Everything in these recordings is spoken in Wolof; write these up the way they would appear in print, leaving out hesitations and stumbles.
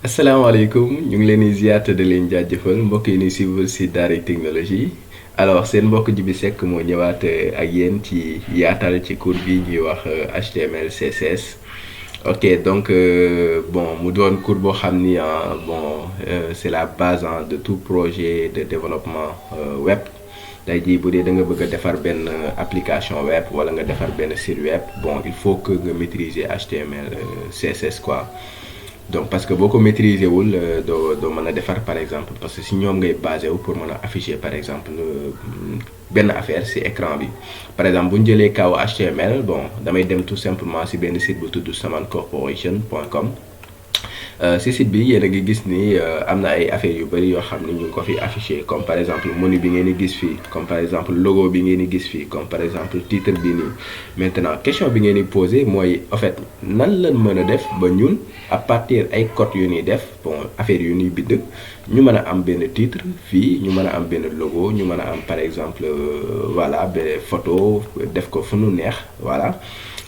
asalaamaaleykum ñu ngi leen di ziar te di leen jaajëfal mbokk yi ñuy suivre si Daara Technologie alors seen mbokk Djiby Seck moo ñëwaat ak yéen ci yaatal ci cours bi ñuy wax HTML CSS. Ok donc bon mu doon cours boo xam ni c'est la base de tout projet de développement web. tey jii bu dee da nga bëgg a defar benn application web wala nga defar benn site web bon il faut que nga maîtriser HTML CSS quoi. donc parce que boo ko maîtriser wul doo mën a defar par exemple parce que si ñoom ngay basé wu pour mën a afficher par exemple benn affaire si écran bi par exemple bu ñu jëlee kaw HTML bon damay dem tout simplement si benn site bu tudd samancorporation.com. si site bi yéen a ngi gis ni am na ay affaires yu bëri yoo xam ni ñu ngi ko fi affiché comme par exemple menu bi ngeen di gis fii comme par exemple logo bi ngeen di gis fii comme par exemple titre bi nii. maintenant question bi ngeen di posé mooy en fait nan lañ mën a def ba ñun à partir ay code yu ñuy def bon affaire yu ñuy bind ñu mën a am benn titre fii ñu mën a am benn logo ñu mën a am par exemple voilà benn photo def ko fu nu neex voilà.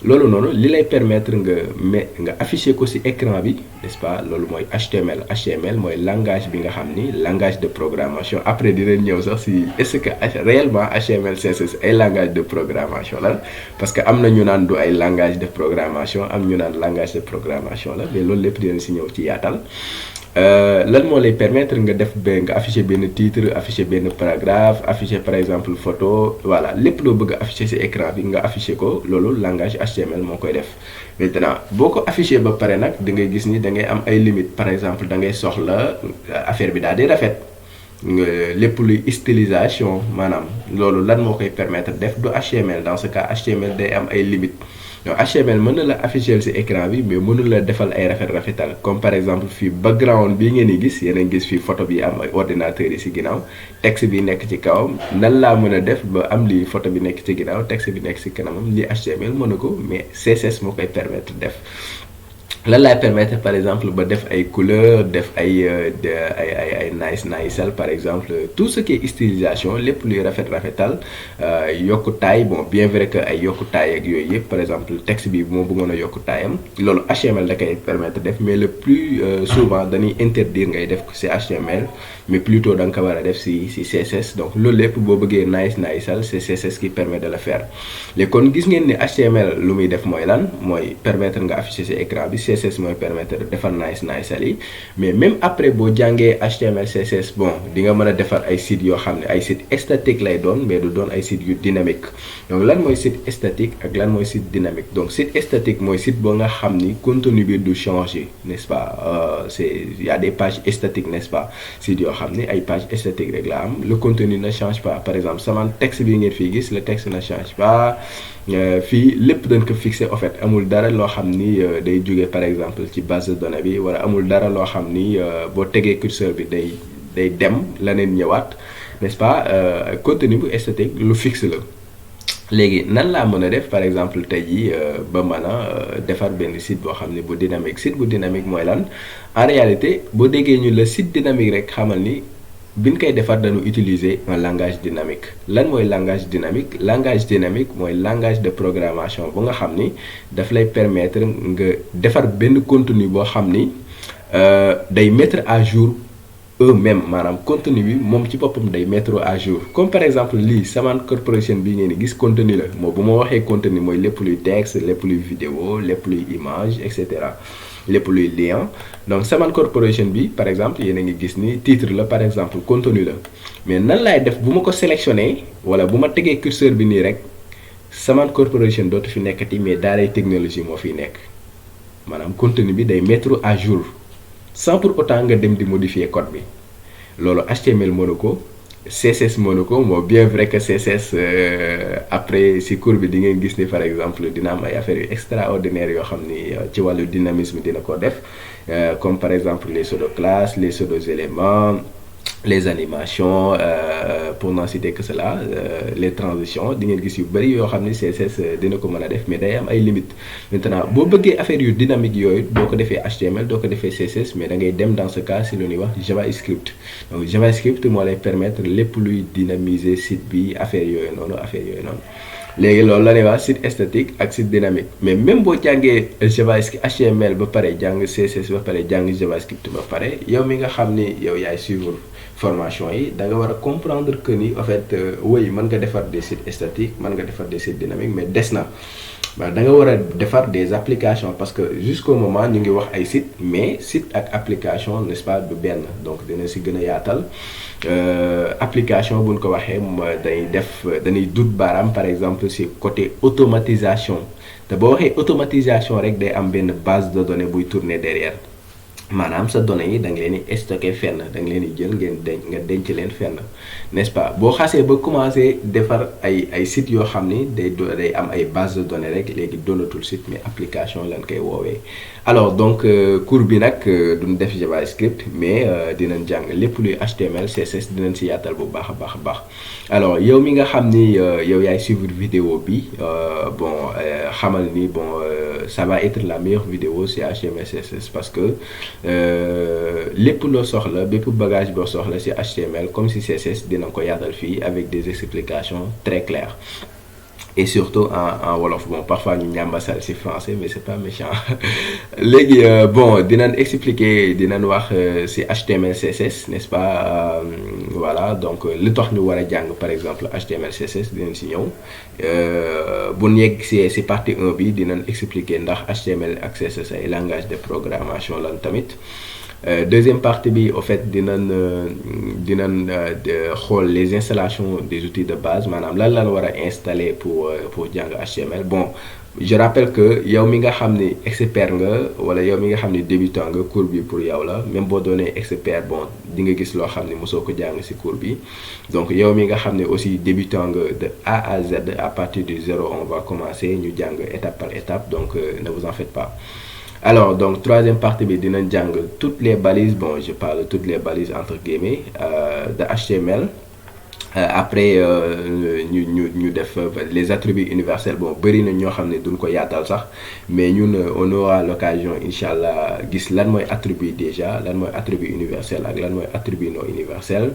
loolu noonu li lay permettre nga afficher ko ci écran bi n'est-ce pas loolu mooy HTML mooy langage bi nga xam ni langage de programmation après dinañ ñëw sax ci est-ce que réellement HTML CSS ay langage de programmation la parce que am na ñu naan du ay langage de programmation am ñu naan langage de programmation la mais loolu lépp dinañ ci ñëw ci yaatal. lan moo lay permettre nga nga afficher benn titre afficher benn paragraphe afficher par exemple photo voilà lépp loo bëgg a afficher ci écran bi nga afficher ko loolu langage HTML moo koy def. maintenant boo ko afficher ba pare nag da ngay gis ni da ngay am ay limites par exemple da ngay soxla affaire bi daal di rafet lépp luy stylisation maanaam loolu lan moo koy permettre def du HTML dans ce cas HTML day am ay limites. donc HTML mën na la afficher ci écran bi mais mënul la defal ay rafetal comme par exemple fii background bii ngeen di gis yéen a ngi gis fii photo bi am ay ordinateur yi ci ginnaaw texte bi nekk ci kawam nan laa mën a def ba am lii photo bi nekk ci ginnaaw texte bi nekk ci kanamam lii HTML mën na ko mais CSS moo koy permettre def. lan laay permettre par exemple ba def ay couleurs def ay niceal par exemple tout ce qui est stylisation lépp luy rafetal yokku taille bon bien vrai que ay yokku taille ak yooyu yëpp par exemple texte bi bu ma bëggoon a yokku taillam loolu HTML da koy permettre def mais le plus souvent dañuy interdire ngay def ko ci HTML mais plutôt da nga ko war a def ci CSS donc loolu lépp boo bëggee niceal c'est CSS qui permet de le faire léegi kon gis ngeen ni HTML lu muy def mooy lan mooy permettre nga afficher ci écran bi. CSS mooy permettre defar niceal yi mais même après boo jàngee HTML CSS bon di nga mën a defar ay sites yoo xam ne ay sites statiques lay doon mais du doon ay sites yu dynamique donc lan mooy site statique ak lan mooy site dynamique donc site statique mooy site boo nga xam ni contenu bi du changer n'est-ce pas il y a des pages statiques n'est-ce pas sites yoo xam ni ay pages statiques rek la am le contenu ne change pas par exemple sama texte bi ngeen fii gis le texte ne change pas. fii lépp dañ ko fixé en fait amul dara loo xam ni day jóge par exemple ci base de données bi wala amul dara loo xam ni boo tegee curseur bi day dem leneen ñëwaat n'est-ce pas contenu bu statique lu fixe la. léegi nan laa mën a def par exemple tey jii ba mën a defar benn site boo xam ne bu dynamique mooy lan en réalité boo déggee ñu la site dynamique rek xamal ni. bi ñu koy defar dañu utiliser un langage dynamique lan mooy langage dynamique mooy langage de programmation bu nga xam ni daf lay permettre nga defar benn contenu boo xam ni day mettre à jour eux-mêmes maanaam contenu bi moom ci boppam day mettre à jour comme par exemple lii Saman Corporation bi ngeen di gis contenu la moo bu ma waxee contenu mooy lépp luy texte lépp luy vidéo lépp luy image et cetera. lépp luy lien donc Saman Corporation bi par exemple yéen a ngi gis ni titre la par exemple contenu la mais nan laay def bu ma ko sélectionné wala bu ma tegee curseur bi nii rek Saman Corporation dootu fi nekkati mais Daara Technologie moo fiy nekk maanaam contenu bi day mettre à jour sans pour autant nga dem di modifier code bi loolu HTML mënu ko CSS mënu ko moo bien vrai que CSS après ci cours bi di ngeen gis ni par exemple dina am ay affaires yu extraordinaires yoo xam ni ci wàllu dynamisme dina ko def comme par exemple les pseudo-classes les pseudo-éléments les animations pour n'en citer que cela les transitions di ngeen gis yu bari yoo xam ni CSS dina ko mën a def mais day am ay limites maintenant boo bëggee affaire yu dynamique yooyu doo ko defee HTML doo ko defee CSS mais da ngay dem dans ce cas si lu ñuy wax JavaScript donc JavaScript moo lay permettre lépp luy dynamiser site bi affaire yooyu noonu léegi loolu la ñuy wax site statique ak site dynamique mais même boo jàngee JavaScript HTML ba pare jàng CSS ba pare jàng JavaScript ba pare yow mi nga xam ni yow yaay suivre formation yi da nga war a comprendre que ni en fait oui mën nga defar des sites statiques mën nga defar des sites dynamiques mais des na da nga war a defar des applications parce que jusqu'au moment ñu ngi wax ay sites mais site ak application n'est-ce pas du benn donc dina si gën a yaatal application buñ ko waxee dañuy dut baaraam par exemple si côté automatisation te boo waxee automatisation rek day am benn base de données buy tourner derrière maanaam sa données yi da nga leen di stocké fenn da nga leen di jël nga denc leen fenn n'est-ce pas boo xasee ba commencé defar ay sites yoo xam ni day am ay base de données rek léegi doonatul site mais application lañ koy woowee. alors donc cours bi nag duñ def JavaScript mais dinañ jàng lépp luy HTML CSS dinañ si yaatal bu baax a baax a baax alors yow mi nga xam ni yow yaay suivre vidéo bi xamal ni ça va être la meilleure vidéo ci HTML CSS parce que lépp loo soxla bépp bagage boo soxla ci HTML comme ci CSS dina ko yaatal fii avec des explications très claires et surtout en wolof parfois ñu ñambasal ci français mais c'est pas méchant léegi dinañ expliquer dinañ wax ci HTML CSS n'est-ce pas voilà donc li tax ñu war a jàng par exemple HTML CSS dinañ ci ñëw bu ñu yegg ci partie 1 bi dinañ expliquer ndax HTML ak CSS ay langage de programmation lan tamit. Deuxième partie bi au fait dinañ xool les installations des outils de base maanaam lan war a installer pour jàng HTML je rappelle que yow mi nga xam ni expert nga wala yow mi nga xam ni débutant nga cours bi pour yow la même boo doonee expert di nga gis loo xam ni mosoo ko jàng ci cours bi donc yow mi nga xam ne aussi débutant nga de A à Z à partir du 0 on va commencer ñu jàng étape par étape donc ne vous en faites pas. Alors donc troisième partie bi dinañ jàng toutes les balises je parle de toutes les balises entre guillemets de HTML après ñu def les attributs universels bëri na ñoo xam ne duñ ko yaatal sax mais ñun on aura l'occasion incha allah gis lan mooy attribut déjà lan mooy attribut universel ak lan mooy attribut non universel.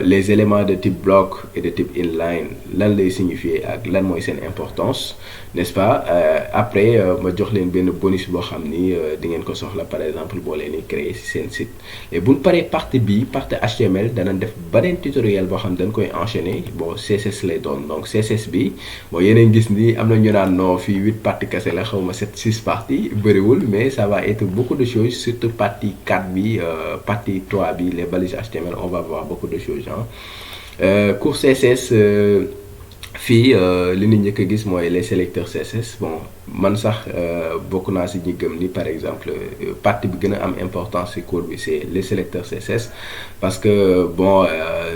Les éléments de type bloc et de type inline lan lay signifier ak lan mooy seen importance n'est-ce pas après ma jox leen benn bonus boo xam ni di ngeen ko soxla par exemple boo leen di créer ci seen site et bu ñu paree partie HTML danañ def beneen tutoriel boo xam dañ koy enchaîner CSS lay doon donc CSS bi yeneen gis ni am na ñu naan non fii 8 parties kese la xaw ma 6 parties bëriwul mais ça va être beaucoup de choses surtout partie 4 bi partie 3 bi les balises HTML on va voir beaucoup de choses cours CSS fii li ñu njëkk a gis mooy les sélecteurs CSS man sax bokk naa ci ñi gëm ni par exemple partie bi gën a am importance ci cours bi c'est les sélecteurs CSS parce que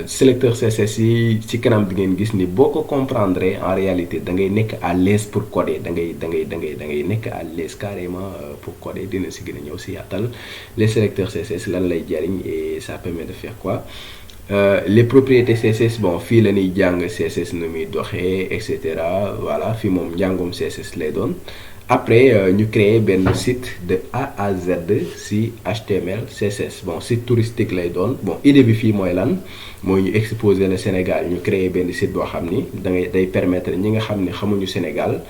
sélecteurs CSS yi ci kanam di ngeen gis ni boo ko comprendre en réalité da ngay nekk à l'aise pour coder da ngay nekk à l'aise carrément pour coder dina ci gën a ñëw ci yaatal les sélecteurs CSS lan lay jariñ et ça permet de faire quoi. Les propriétés CSS fii la ñuy jàng CSS nu muy doxee et cetera voilà fii moom njàngum CSS lay doon après ñu créer benn site de A à Z ci HTML CSS site touristique lay doon idée bi fii mooy lan mooy ñu exposer le Sénégal ñu créer benn site boo xam ni day permettre ñi nga xam ni xamuñu Sénégal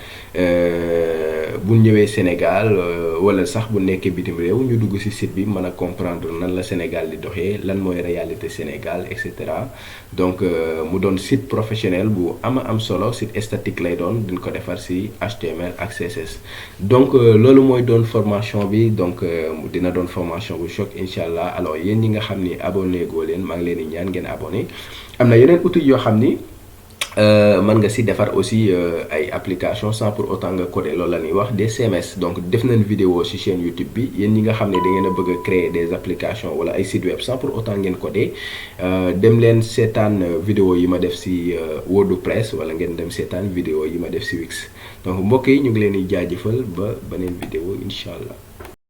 bu ñëwee Sénégal wala sax bu nekkee bitim réew ñu dugg ci site bi mën a comprendre nan la Sénégal di doxee lan mooy réalité Sénégal et cetera donc mu doon site professionnel bu am solo site statique lay doon duñ ko defar ci HTML ak CSS donc loolu mooy doon formation bi donc dina doon formation bu choc incha allah alors yéen ñi nga xam ni abonné goo leen maa ngi leen di ñaan ngeen abonné am na yeneen outils yoo xam ni mën nga ci defar aussi ay applications sans pour autant nga coder loolu la ñuy wax des CMS donc def nañ vidéo ci chaîne YouTube bi yéen ñi nga xam ne da ngeen a bëgg a créer des applications wala ay sites web sans pour autant ngeen coder dem leen seetaan vidéo yi ma def ci WordPress wala ngeen dem seetaan vidéo yi ma def ci Wix donc mbokk yi ñu ngi leen di jaajëfal ba beneen vidéo incha allah.